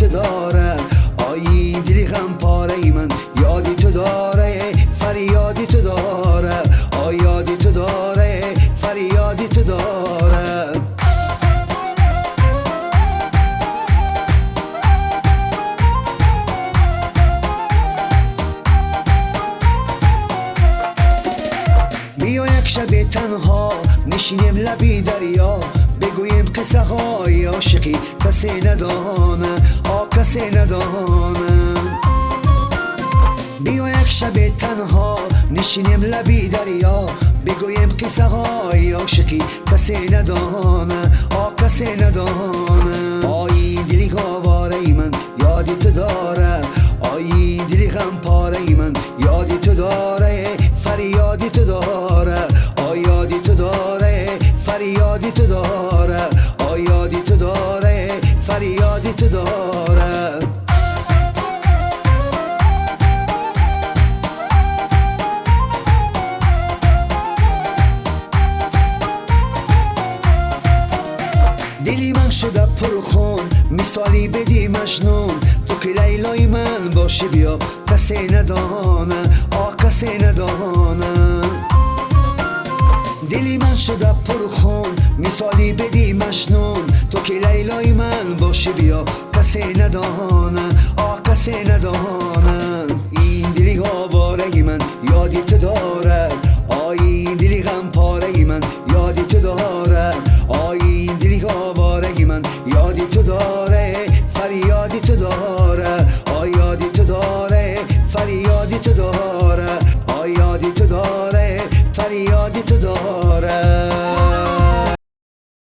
تو داره. آی دلی غم پاره من یادی تو داره، فریادی تو داره. آی یادی تو داره، فریادی تو داره. بیا یک شب تنها نشینیم لبی دریا، بگویم قصه های عاشقی کسی ندانه، کسی ندانه. بیا یک شب تنها نشینیم لبی دریا، بگویم قصه های عاشقی کسی ندانه، کسی ندانه. آی دلی آواره من یادی تو داره، آی دلی غم پاره من یادی تو داره، فریادی تو داره. آی یادی تو داره، فریادی تو داره. آی یادی تو داره، فریادی تو داره. دلی من شده پرخون مثالی بدی مجنون، تو که لیلای من باشی بیا کسی ندانه، کسی ندانه. دلی من شده پرخون مثالی بدی مجنون، تو که لیلای من باشی بیا کسی ندانه، کسی ندانه. این دلی آواره من یادی تو داره،